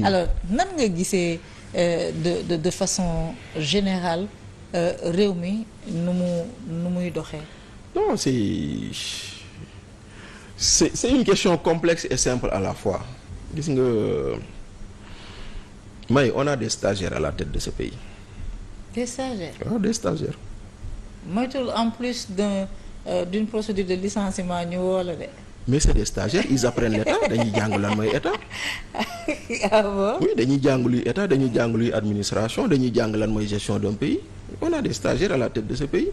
alors nan nga gisee de façon générale réew mi nu muy doxee. Non, c'est une question complexe et simple à la fois. Gis nga May, on a des stagiaires à la tête de ce pays. Des stagiaires. Ah, des stagiaires. moytul en plus d'une procédure de licenciement ñu woo la de. Mais c'est des stagiaires, ils apprennent l'état, dañuy jàng lan mooy état. Ah bon? Oui, dañuy jàng luy état, dañuy jàng luy administration, dañuy jàng lan mooy gestion d'un pays. On a des stagiaires à la tête de ce pays.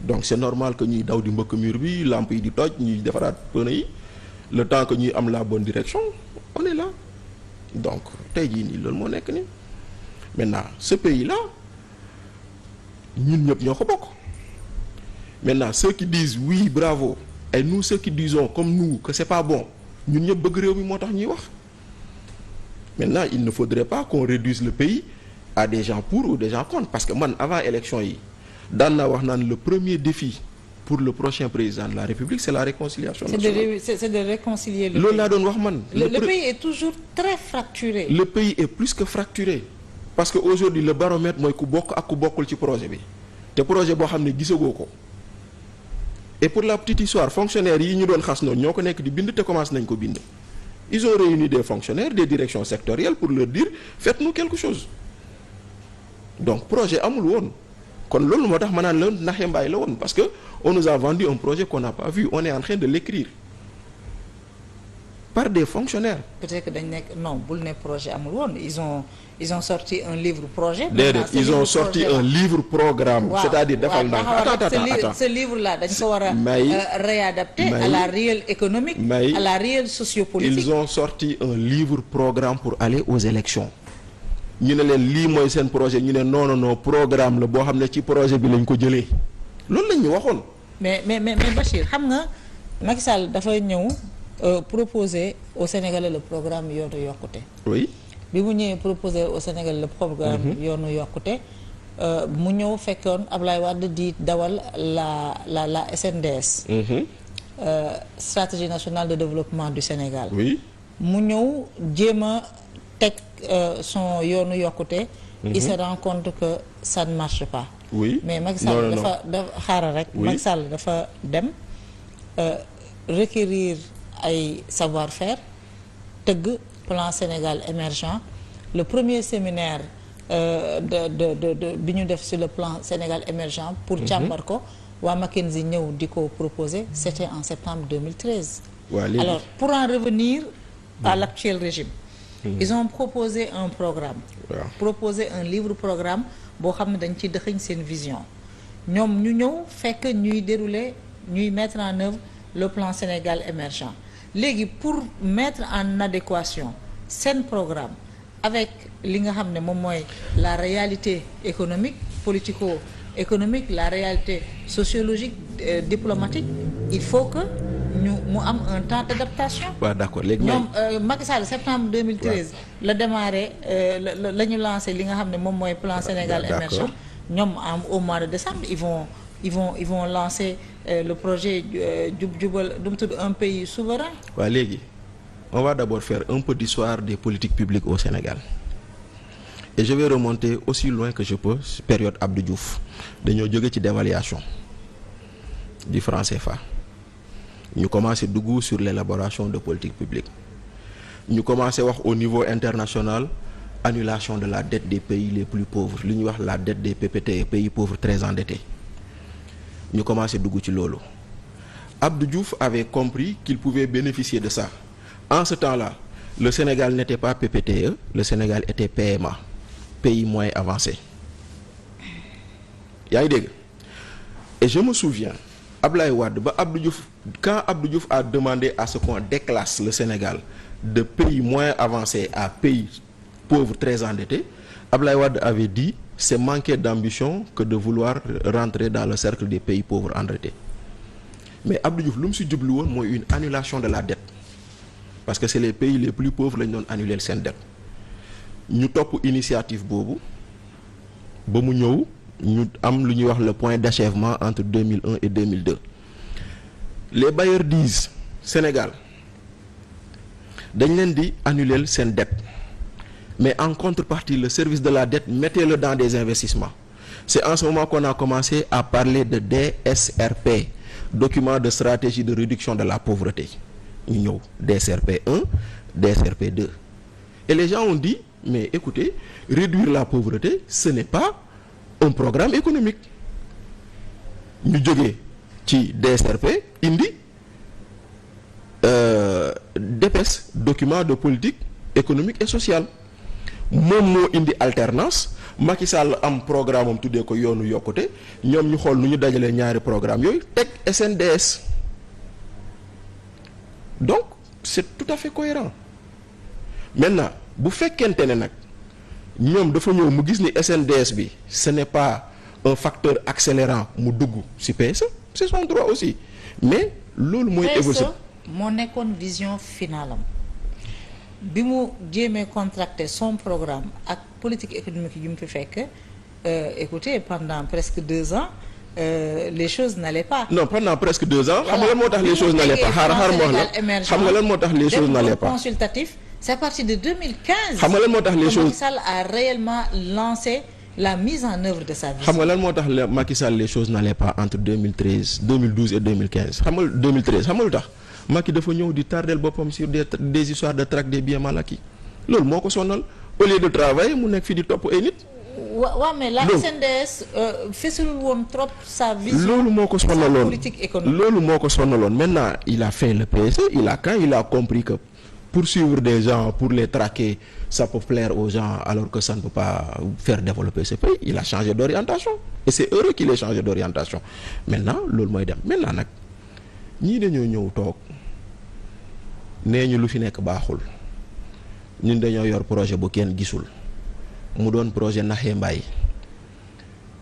Donc c'est normal que ñuy daw di mbëkk mur bi, lampe yi di toj, ñuy defaraat pneu yi. Le temps que ñuy am la bonne direction, on est là. Donc tey jii nii loolu moo nekk nii. Maintenant ce pays-là ñun ñëpp ñoo ko bokk. Maintenant ceux qui disent oui bravo et nous ceux qui disons comme nous que c'est pas bon ñun ñëpp bëgg réew mi moo tax ñuy wax. Maintenant il ne faudrait pas qu'on réduise le pays à des gens pour ou des gens contre parce que man avant élection yi daan naa wax naan le premier défi pour le prochain président de la République c'est la réconciliation nationale. C'est de réconcilier le pays. Loolu laa doon wax man. Le pays est toujours très fracturé. Le pays est plus que fracturé parce que aujourd'hui le baromètre mooy ku bokk ak ku bokkul ci projet bi te projet boo xam ne gisagoo ko. Et pour la petite histoire fonctionnaires yi ñu doon xas noonu ñoo ko nekk di bind te commencé nañ ko bind. Ils ont réuni des fonctionnaires des directions sectorielles pour leur dire faites-nous quelque chose donc projet amul woon kon loolu moo tax ma naan la naxe mbaay la woon parce que on nous a vendu un projet qu'on n'a pas vu on est en train de l'écrire par des fonctionnaires. Peut-être que dañ nekk non bul ne projet amul woon ils ont sorti un livre projet. Déedéet ils ont sorti un livre programme. Waaw, c'est-à-dire defal na attends ce livre là dañ ko war a réadapter à la réelle économique. À la réelle sociopolitique. Ils ont sorti un livre programme pour aller aux élections ñu ne leen lii mooy seen projet ñu ne non programme la boo xam ne ci projet bi lañ ko jëlee loolu lañ ñu waxoon. mais Bachir xam nga Macky Sall dafa ñëw proposer au Sénégalais le programme yoonu yokkute. Oui. bi mu ñëwee proposer au Sénégal le programme yoonu yokkute mu ñëw fekkoon Ablaye Wade di dawal la SNDS. Stratégie nationale de développement du Sénégal. Oui. mu ñëw jéem a teg son yoonu yokkute. Il se rend compte que ça ne marche pas. Oui. Mais Macky Sall dafa xaaral rek. Oui. Macky Sall dafa dem requérir ay savoir-faire tëgg plan Sénégal émergent le premier séminaire de bi ñu def sur le plan Sénégal émergent pour càmbar ko waa McKinsey ñëw di ko proposer c'était en septembre 2013. Alors pour en revenir à l'actuel régime ils ont proposé un programme proposé un livre programme boo xam ne dañ ci dëxëñ seen vision ñoom ñu ñëw fekk ñuy mettre en œuvre le plan Sénégal émergent léegi pour mettre en adéquation seen programme avec li nga xam ne moom mooy la réalité économique politico-économique la réalité sociologique diplomatique il faut que mu am un temps d'adaptation. waaw d'accord léegi ñoom Macky Sall septembre 2013 la démarré la ñu lancé li nga xam ne moom mooy plan Sénégal émergent ñoom au mois de décembre ils vont lancer le projet jubal du mu tudd un pays souverain. waaw léegi on va d'abord faire un peu d'histoire des politiques publiques au Sénégal et je vais remonter aussi loin que je peux période Abdou Diouf dañoo jóge ci dévaluation du franc CFA ñu commencé dugg sur l'élaboration de politiques publiques ñu commencé wax au niveau international annulation de la dette des pays les plus pauvres li ñuy wax la dette des PPT pays pauvres très endettés ñu commencé dugg ci loolu Abdou Diouf avait compris qu'il pouvait bénéficier de ça en ce temps-là le Sénégal n'était pas PPTE le Sénégal était PMA pays moins avancé yaa ngi dégg et je me souviens Ablaye Wade ba Abdou Diouf quand Abdou Diouf a demandé à ce qu'on déclasse le Sénégal de pays moins avancé à pays pauvre très endetté Ablaye Wade avait dit c'est manquer d'ambition que de vouloir rentrer dans le cercle des pays pauvres endettés mais Abdou Diouf lu mu si jublu woon mooy une annulation de la dette parce que c'est les pays les plus pauvres lañ doon annuler seen dette ñu topp initiative boobu ba mu ñëw ñu am lu ñuy wax le point d'achèvement entre 2001 et 2002 les bailleurs disent Sénégal dañ leen di annuler seen dette mais en contrepartie le service de la dette mettez-le dans des investissements. C'est en ce moment qu'on a commencé à parler de DSRP, document de stratégie de réduction de la pauvreté. ñu ñëw DSRP 1, DSRP 2 et les gens ont dit mais écoutez, réduire la pauvreté ce n'est pas un programme économique. ñu jógee ci DSRP indi DPES, document de politique économique et sociale, moom moo indi alternance. Macky Sall am programme am tuddee ko yoonu yokkute, ñoom ñu xool nu ñu dajalee ñaari programme yooyu teg SNDS. Donc c'est tout à fait cohérent. Maintenant bu fekkente ne nag ñoom dafa ñëw mu gis ni SNDS bi ce n'est pas un facteur accélérant mu dugg ci PSE, c'est son droit aussi, mais loolu mooy évolution. moo nekkoon vision finale am bi mu jéemee contracter son programme ak politique économique yu mu fi fekk. Écoutez, pendant presque 2 ans les choses n'allaient pas. Non, pendant presque 2 ans. Xam nga lan moo tax les choses n'allaient pas. xaar moo la xam nga lan moo tax les choses n'allaient pas. Consultatif, c'est à partir de 2015. Xam nga lan moo tax les choses. Macky Sall a réellement lancé la mise en œuvre de sa vision. Xam nga lan moo tax Macky Sall les choses n'allaient pas entre 2012 et 2015. Xam nga 2013 xam nga lu tax Macky dafa ñëw di tardel boppam sur des histoires de traque des biens mal acquis. Loolu moo ko sonal au lieu de travailler mu nekk fi di topp ay nit. waaw mais la SNDS fësalul woon trop sa vision. Loolu moo ko sonaloon politique économique. loolu moo ko sonaloon. Maintenant il a fait le PSE, quand il a compris que poursuivre des gens pour les traquer ça peut plaire aux gens alors que ça ne peut pas faire développer ce pays, il a changé d'orientation et c'est heureux qu'il ait changé d'orientation. Maintenant loolu mooy dem. Maintenant nag ñii dañoo ñëw toog nee ñu lu fi nekk baaxul, ñun dañoo yor projet bu kenn gisul mu doon projet naxee mbaay.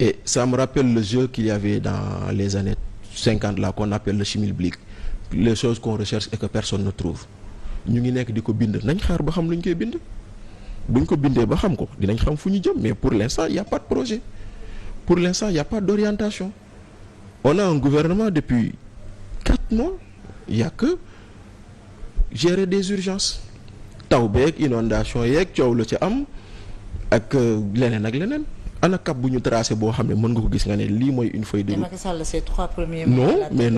Et ça me rappelle le jeu qu'il y avait dans les années 50 là qu'on appelle le schmilblick, les choses qu'on recherche et que personne ne trouve. ñu ngi nekk di ko bind, nañ xaar ba xam lu ñu koy bind. buñ ko bindee ba xam ko dinañ xam fu ñu jëm, mais pour l'instant il y a pas de projet, pour l'instant il y a pas d'orientation. On a un gouvernement depuis 4 mois, il y a que gérer des urgences, taw beeg inondation yeeg coow la ci am ak leneen ak leneen. Ana cap bu ñu tracé boo xam ne mën nga ko gis nga ne lii mooy une feuille de route. Macky Sall ces 3 premiers mois. Non, mais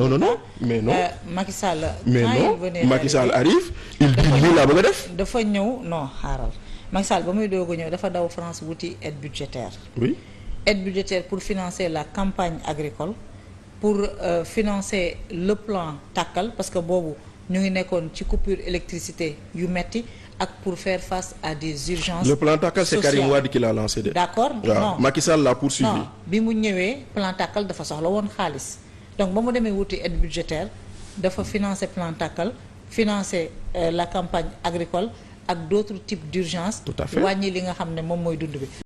non. Macky Sall. Mais non, Macky Sall arrive, il dit lii laa bëgg a def. dafa ñëw non xaaral Macky Sall ba muy doog a ñëw dafa daw France wuti aide budgétaire. Oui. Aide budgétaire pour financer la campagne agricole, pour financer le plan Takkal parce que boobu ñu ngi nekkoon ci coupure électricité yu metti ak pour faire face à des urgences. Le plan Takkal c'est Karim Wade qui l'a lancé de. D'accord. Non, Macky Sall l'a poursuivi. Non, bi mu ñëwee plan Takkal dafa soxla woon xaalis donc ba mu demee wuti aide budgétaire dafa financer plan Takkal, financer la campagne agricole ak d'autres types d'urgences. Tout à fait. wàññi li nga xam ne moom mooy dund bi.